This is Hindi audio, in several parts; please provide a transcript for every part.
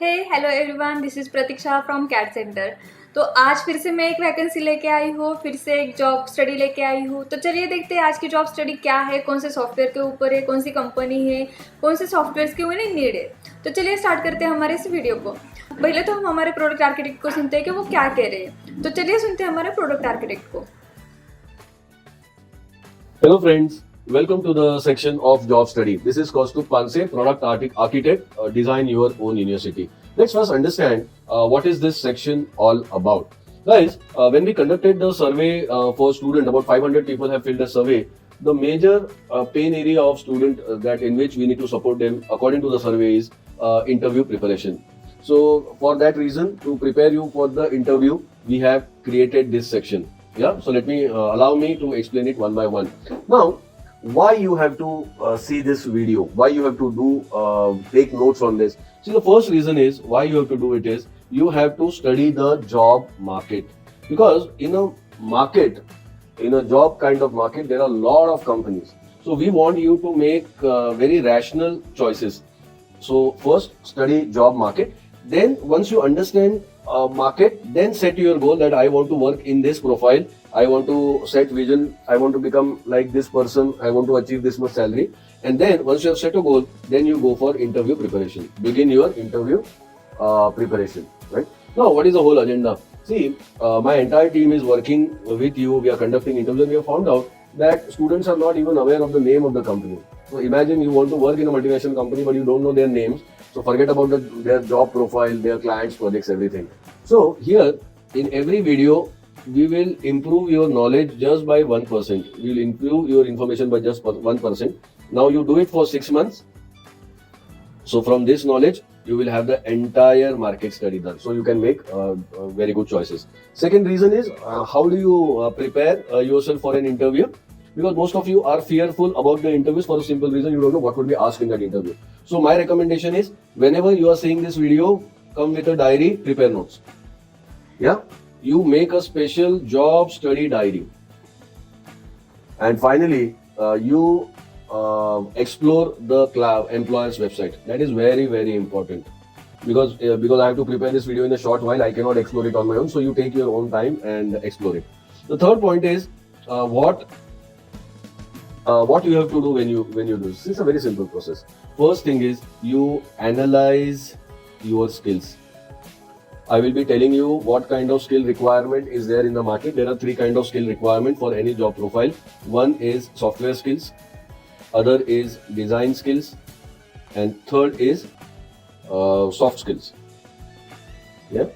Hey hello everyone, this is Pratiksha from CAT centre. तो आज फिर से मैं एक वैकेंसी लेके आई हूँ, फिर से एक जॉब स्टडी लेके आई हूँ। तो चलिए देखते हैं आज की जॉब स्टडी क्या है, कौन से सॉफ्टवेयर के ऊपर है, कौन सी कंपनी है, कौन से सॉफ्टवेयर की उन्हें नीड है। तो चलिए स्टार्ट करते हैं हमारे इस वीडियो को। पहले तो हम हमारे प्रोडक्ट आर्किटेक्ट को सुनते हैं कि वो क्या कह रहे हैं। तो चलिए सुनते हैं हमारे प्रोडक्ट आर्किटेक्ट को। Hello friends, welcome to the section of job study. This is Kaustubh Panse, product architect, design your own university. Let's first understand what is this section all about. Guys, when we conducted the survey for student, about 500 people have filled the survey. The major pain area of student that in which we need to support them according to the survey is interview preparation. So for that reason, to prepare you for the interview, we have created this section. Yeah, so let me allow me to explain it one by one. Now, why you have to see this video? Why you have to do take notes on this? See, the first reason is why you have to do it is you have to study the job market, because in a market, in a job kind of market, there are a lot of companies. So we want you to make very rational choices. So first study job market. Then once you understand market, then set your goal that I want to work in this profile. I want to set vision. I want to become like this person. I want to achieve this much salary. And then once you have set a goal, then you go for interview preparation. Begin your interview preparation. Right now, what is the whole agenda? See, my entire team is working with you. We are conducting interviews, and we have found out that students are not even aware of the name of the company. So imagine you want to work in a multinational company, but you don't know their names. So forget about their job profile, their clients, projects, everything. So here in every video, we will improve your knowledge just by 1%. We will improve your information by just 1%. Now you do it for 6 months. So from this knowledge, you will have the entire market study done. So you can make very good choices. Second reason is how do you prepare yourself for an interview? Because most of you are fearful about the interviews for a simple reason, you don't know what would be asked in that interview. So my recommendation is, whenever you are seeing this video, come with a diary, prepare notes. Yeah, you make a special job study diary. And finally, you explore the employer's website. That is very, very important. Because I have to prepare this video in a short while, I cannot explore it on my own. So you take your own time and explore it. The third point is what you have to do when you do this. It's a very simple process. First thing is you analyze your skills. I will be telling you what kind of skill requirement is there in the market. There are 3 kind of skill requirement for any job profile. One is software skills, other is design skills, and third is soft skills. Yeah.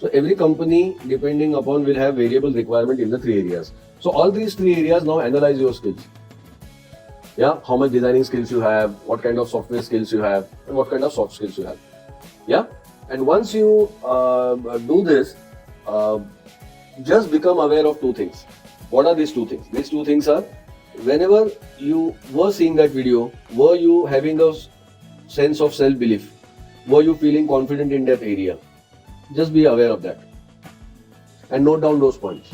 So every company, depending upon, will have variable requirement in the 3 areas. So all these 3 areas, now analyze your skills. Yeah, how much designing skills you have, what kind of software skills you have, and what kind of soft skills you have. Yeah, and once you do this, just become aware of 2 things. What are these 2 things? These 2 things are, whenever you were seeing that video, were you having a sense of self-belief? Were you feeling confident in that area? Just be aware of that and note down those points.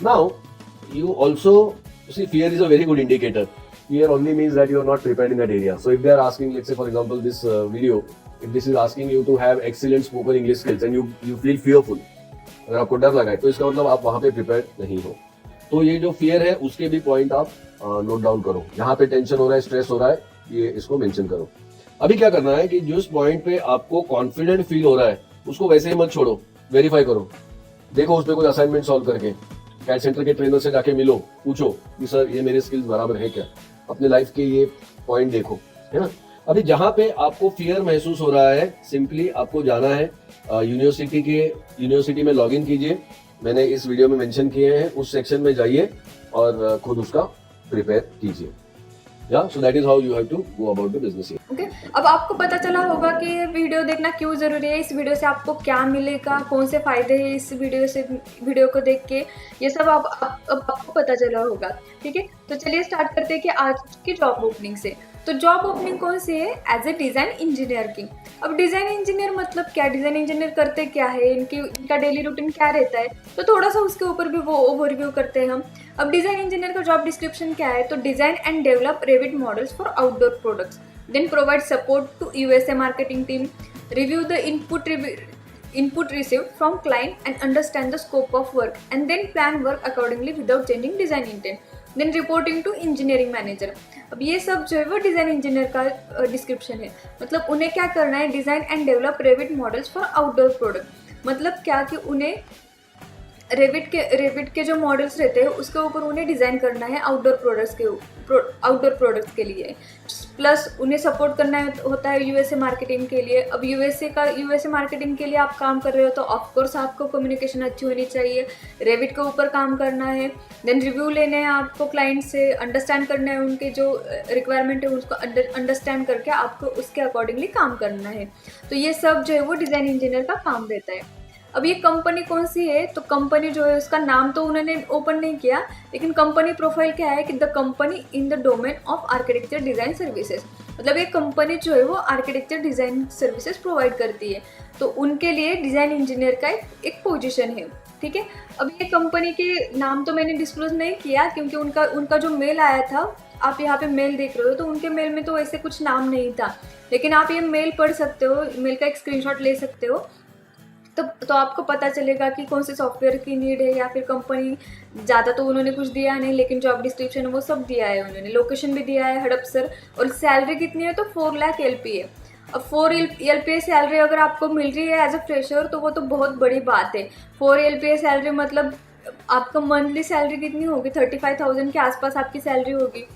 Now, you also see, fear is a very good indicator. Fear only means that you are not prepared in that area. So if they are asking, let's say for example this video, if this is asking you to have excellent spoken English skills and you feel fearful, अगर आपको डर लगा है तो इसका मतलब आप वहाँ पे प्रिपेयर्ड नहीं हो. तो ये जो फियर है उसके भी पॉइंट आप नोट डाउन करो. यहाँ पे टेंशन हो रहा है, स्ट्रेस हो रहा है, ये इसको मेंशन करो. अभी क्या करना है कि जिस पॉइंट पे आपको कॉन्फिडेंट फील हो रहा है उसको वैसे ही मत छोड़ो, वेरीफाई करो. देखो उस पर कोई असाइनमेंट सॉल्व करके, कैट सेंटर के ट्रेनर से जाके मिलो, पूछो कि सर ये मेरे स्किल्स बराबर है क्या, अपने लाइफ के ये पॉइंट देखो, है ना. अभी जहां पे आपको फियर महसूस हो रहा है, सिंपली आपको जाना है यूनिवर्सिटी में लॉगिन कीजिए. मैंने इस वीडियो में मेंशन किए हैं, उस सेक्शन में जाइए और खुद उसका प्रिपेयर कीजिए. Yeah, so that is how you have to go about the business here. Okay. अब आपको पता चला होगा कि ये वीडियो देखना क्यों ज़रूरी है, इस वीडियो से आपको क्या मिलेगा, कौन से फ़ायदे हैं इस वीडियो को देख के, ये सब अब आपको पता चला होगा. ठीक है, तो चलिए स्टार्ट करते हैं कि आज की जॉब ओपनिंग से. तो जॉब ओपनिंग कौन सी है? एज ए डिज़ाइन इंजीनियर की. अब डिज़ाइन इंजीनियर मतलब क्या, डिज़ाइन इंजीनियर करते क्या है, इनका डेली रूटीन क्या रहता है, तो थोड़ा सा उसके ऊपर भी वो ओवरव्यू करते हैं हम. अब डिज़ाइन इंजीनियर का जॉब डिस्क्रिप्शन क्या है? तो design and develop Revit models for outdoor products, then provide support to USA marketing team, review the input received from client and understand the scope of work and then plan work accordingly without changing design intent, then reporting to engineering manager. अब ये सब जो है वो डिज़ाइन इंजीनियर का डिस्क्रिप्शन है। मतलब उन्हें क्या करना है, design and develop Revit models for outdoor product. मतलब क्या कि उन्हें रेविट के जो मॉडल्स रहते हैं उसके ऊपर उन्हें डिज़ाइन करना है आउटडोर प्रोडक्ट्स के लिए। प्लस उन्हें सपोर्ट करना होता है यूएसए मार्केटिंग के लिए। अब यूएसए मार्केटिंग के लिए आप काम कर रहे हो तो ऑफकोर्स आपको कम्युनिकेशन अच्छी होनी चाहिए, रेविट के ऊपर काम करना है, देन रिव्यू लेने हैं आपको क्लाइंट से, अंडरस्टैंड करना है उनके जो रिक्वायरमेंट है उसको अंडरस्टैंड करके आपको उसके अकॉर्डिंगली काम करना है। तो ये सब जो है वो डिज़ाइन इंजीनियर का काम रहता है। अब ये कंपनी कौन सी है, तो कंपनी जो है उसका नाम तो उन्होंने ओपन नहीं किया, लेकिन कंपनी प्रोफाइल क्या है कि the company in the domain of architecture design services. मतलब ये कंपनी जो है वो आर्किटेक्चर डिज़ाइन सर्विसेज प्रोवाइड करती है, तो उनके लिए डिज़ाइन इंजीनियर का एक पोजीशन है। ठीक है, अब ये कंपनी के नाम तो मैंने डिस्क्लोज नहीं किया क्योंकि उनका जो मेल आया था, आप यहाँ पे मेल देख रहे हो, तो उनके मेल में तो ऐसे कुछ नाम नहीं था, लेकिन आप ये मेल पढ़ सकते हो, मेल का एक स्क्रीनशॉट ले सकते हो, तो आपको पता चलेगा कि कौन से सॉफ्टवेयर की नीड है, या फिर कंपनी ज़्यादा तो उन्होंने कुछ दिया नहीं, लेकिन जॉब डिस्क्रिप्शन है वो सब दिया है उन्होंने, लोकेशन भी दिया है हड़पसर, और सैलरी कितनी है तो 4 लाख LPA। अब 4 LPA सैलरी अगर आपको मिल रही है एज अ फ्रेशर तो वो तो बहुत बड़ी बात है। 4 LPA सैलरी मतलब आपका मंथली सैलरी कितनी होगी, 35,000 के आसपास आपकी सैलरी होगी।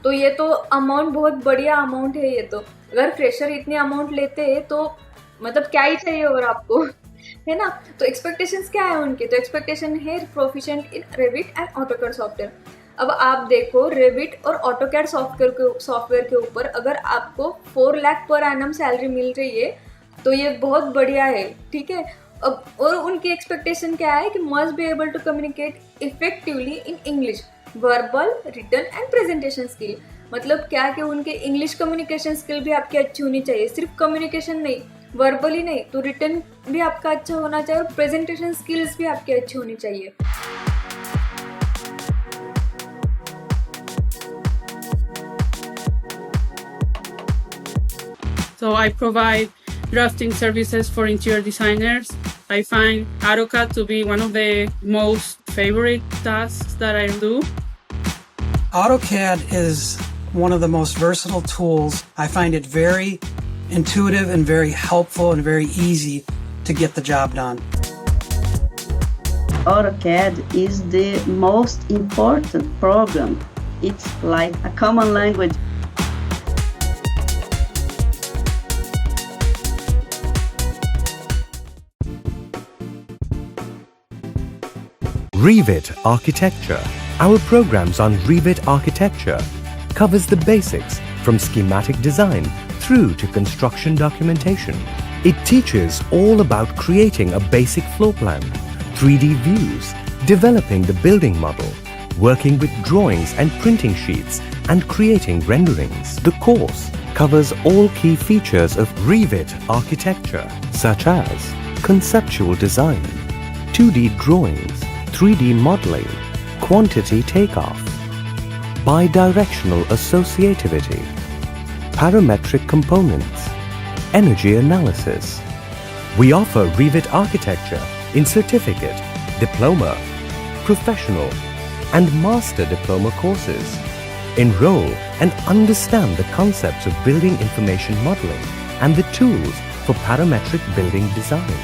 तो ये तो अमाउंट बहुत बढ़िया अमाउंट है। ये तो अगर फ्रेशर इतनी अमाउंट लेते हैं तो मतलब क्या ही चाहिए और आपको, है ना। तो एक्सपेक्टेशंस क्या है उनके, तो एक्सपेक्टेशन है proficient in Revit and AutoCAD software. अब आप देखो रेविट और ऑटोकैड सॉफ्टवेयर के ऊपर अगर आपको 4 लाख पर एनम सैलरी मिल रही है तो ये बहुत बढ़िया है। ठीक है, अब और उनकी एक्सपेक्टेशन क्या है कि must be able to communicate effectively in English, verbal, written and presentation skill. मतलब क्या कि उनके इंग्लिश कम्युनिकेशन स्किल भी आपकी अच्छी होनी चाहिए, सिर्फ कम्युनिकेशन नहीं, वर्बली नहीं, तो रिटन भी आपका अच्छा होना चाहिए और प्रेजेंटेशन स्किल्स भी आपकी अच्छी होनी चाहिए। So I provide drafting services for interior designers. I find AutoCAD to be one of the most favorite tasks that I do. AutoCAD is one of the most versatile tools. I find it very intuitive and very helpful and very easy to get the job done. AutoCAD is the most important program. It's like a common language. Revit Architecture. Our programs on Revit Architecture covers the basics from schematic design through to construction documentation. It teaches all about creating a basic floor plan, 3D views, developing the building model, working with drawings and printing sheets, and creating renderings. The course covers all key features of Revit architecture, such as conceptual design, 2D drawings, 3D modeling, quantity takeoff, bidirectional associativity, parametric components, energy analysis. We offer Revit Architecture in certificate, diploma, professional, and master diploma courses. Enroll and understand the concepts of building information modeling and the tools for parametric building design.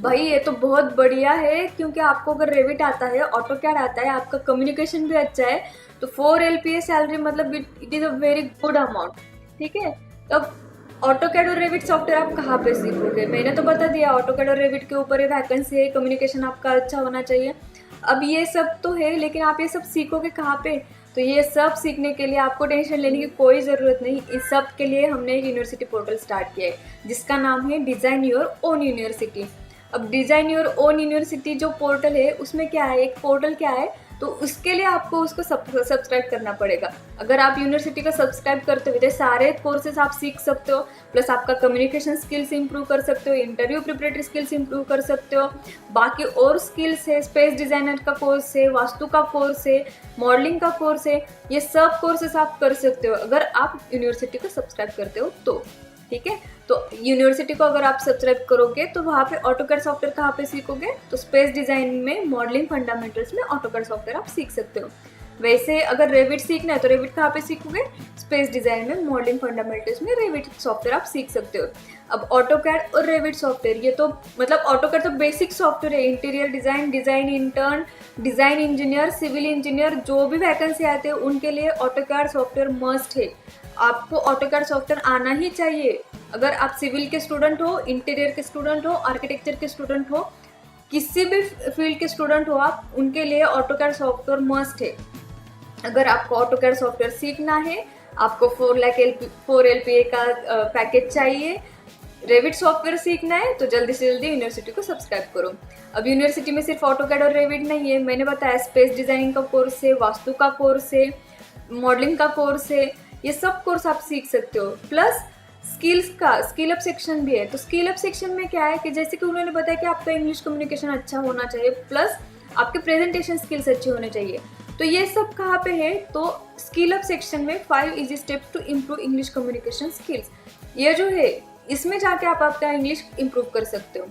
भाई ये तो बहुत बढ़िया है, क्योंकि आपको अगर रेविट आता है, ऑटोकैड आता है, आपका कम्युनिकेशन भी अच्छा है, तो 4 LPA सैलरी मतलब it is a very good amount. ठीक है, तब ऑटोकैड और रेविट सॉफ्टवेयर आप कहाँ पे सीखोगे, मैंने तो बता दिया, ऑटोकैड और रेविट के ऊपर ये वैकेंसी है, कम्युनिकेशन आपका अच्छा होना चाहिए। अब ये सब तो है, लेकिन आप ये सब सीखोगे कहाँ पे, तो ये सब सीखने के लिए आपको टेंशन लेने की कोई ज़रूरत नहीं। इस सब के लिए हमने एक यूनिवर्सिटी पोर्टल स्टार्ट किया है जिसका नाम है डिज़ाइन योर ओन यूनिवर्सिटी। अब डिज़ाइन योर ओन यूनिवर्सिटी जो पोर्टल है उसमें क्या है, एक पोर्टल क्या है, तो उसके लिए आपको उसको सब्सक्राइब करना पड़ेगा। अगर आप यूनिवर्सिटी का सब्सक्राइब करते हुए सारे कोर्सेज आप सीख सकते हो, प्लस आपका कम्युनिकेशन स्किल्स इंप्रूव कर सकते हो, इंटरव्यू प्रिपरेटरी स्किल्स इंप्रूव कर सकते हो, बाकी और स्किल्स है, स्पेस डिज़ाइनर का कोर्स है, वास्तु का कोर्स है, मॉडलिंग का कोर्स है, ये सब कोर्सेस आप कर सकते हो अगर आप यूनिवर्सिटी को सब्सक्राइब करते हो तो। ठीक है, तो यूनिवर्सिटी को अगर आप सब्सक्राइब करोगे तो वहाँ पे ऑटोकैड सॉफ्टवेयर कहाँ पे सीखोगे, तो स्पेस डिज़ाइन में मॉडलिंग फंडामेंटल्स में ऑटोकैड सॉफ्टवेयर आप सीख सकते हो। वैसे अगर रेविट सीखना है तो रेविट कहाँ पे सीखोगे, स्पेस डिज़ाइन में मॉडलिंग फंडामेंटल्स में रेविट सॉफ्टवेयर आप सीख सकते हो। अब ऑटोकैड और रेविट सॉफ्टवेयर ये तो मतलब ऑटोकैड तो बेसिक सॉफ्टवेयर है, interior design, design intern, design engineer, civil engineer जो भी वैकेंसी आते हैं उनके लिए ऑटोकैड सॉफ्टवेयर मस्ट है। आपको ऑटोकैड सॉफ्टवेयर आना ही चाहिए। अगर आप सिविल के स्टूडेंट हो, इंटीरियर के स्टूडेंट हो, आर्किटेक्चर के स्टूडेंट हो, किसी भी फील्ड के स्टूडेंट हो आप, उनके लिए ऑटोकैड सॉफ्टवेयर मस्ट है। अगर आपको ऑटोकैड सॉफ्टवेयर सीखना है, आपको 4 LPA का पैकेज चाहिए, रेविट सॉफ्टवेयर सीखना है तो जल्दी से जल्दी यूनिवर्सिटी को सब्सक्राइब करो। अब यूनिवर्सिटी में सिर्फ ऑटोकैड और रेविट नहीं है, मैंने बताया स्पेस डिज़ाइनिंग का कोर्स है, वास्तु का कोर्स है, मॉडलिंग का कोर्स है, ये सब कोर्स आप सीख सकते हो। प्लस स्किल्स का स्किल अप सेक्शन भी है। तो स्किल अप सेक्शन में क्या है कि जैसे कि उन्होंने बताया कि आपका इंग्लिश कम्युनिकेशन अच्छा होना चाहिए, प्लस आपके प्रेजेंटेशन स्किल्स अच्छे होने चाहिए। तो ये सब कहाँ पे है, तो स्किल अप सेक्शन में 5 easy steps to improve English communication skills, ये जो है इसमें जाके आप आपका इंग्लिश इम्प्रूव कर सकते हो।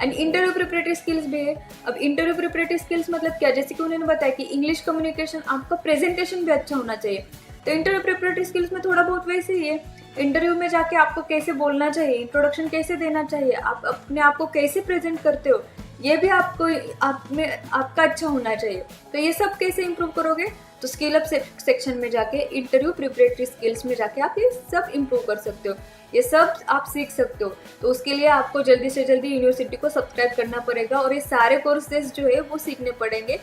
एंड इंटरव्यू प्रिपरेटरी स्किल्स भी है। अब इंटरव्यू प्रिपरेटरी स्किल्स मतलब क्या, जैसे कि उन्होंने बताया कि इंग्लिश कम्युनिकेशन, आपका प्रेजेंटेशन भी अच्छा होना चाहिए। तो इंटरव्यू प्रिपरेटरी स्किल्स में थोड़ा बहुत वैसे ही है, इंटरव्यू में जाके आपको कैसे बोलना चाहिए, इंट्रोडक्शन कैसे देना चाहिए, आप अपने आप को कैसे प्रेजेंट करते हो, ये भी आपको आपका अच्छा होना चाहिए। तो ये सब कैसे इंप्रूव करोगे, तो स्किल अप सेक्शन में जाके इंटरव्यू प्रिपरेटरी स्किल्स में जाके आप ये सब इंप्रूव कर सकते हो, ये सब आप सीख सकते हो। तो उसके लिए आपको जल्दी से जल्दी यूनिवर्सिटी को सब्सक्राइब करना पड़ेगा और ये सारे कोर्सेज जो है वो सीखने पड़ेंगे,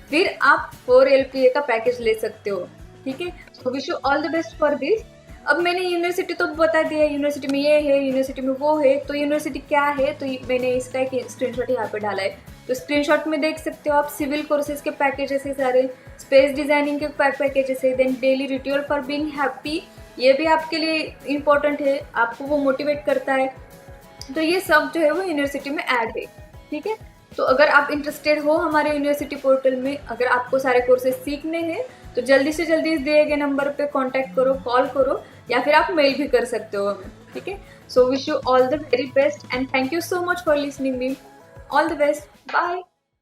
फिर आप 4 LPA का पैकेज ले सकते हो। ठीक है, तो wish you all the best for this. अब मैंने यूनिवर्सिटी तो बता दिया, यूनिवर्सिटी में ये है, यूनिवर्सिटी में वो है, तो यूनिवर्सिटी क्या है, तो मैंने इसका एक स्क्रीनशॉट यहाँ पे डाला है। तो स्क्रीनशॉट में देख सकते हो आप सिविल कोर्सेज के पैकेजेस है सारे, स्पेस डिजाइनिंग के पैकेजेस है, then daily ritual for being happy, ये भी आपके लिए इम्पोर्टेंट है, आपको वो मोटिवेट करता है। तो ये सब जो है वो यूनिवर्सिटी में ऐड है। ठीक है, तो अगर आप इंटरेस्टेड हो हमारे यूनिवर्सिटी पोर्टल में, अगर आपको सारे कोर्सेज सीखने हैं तो जल्दी से जल्दी इस दिए गए नंबर पे कांटेक्ट करो, कॉल करो, या फिर आप मेल भी कर सकते हो हमें। ठीक है, so wish you all the very best and thank you so much for listening me. All the best, bye.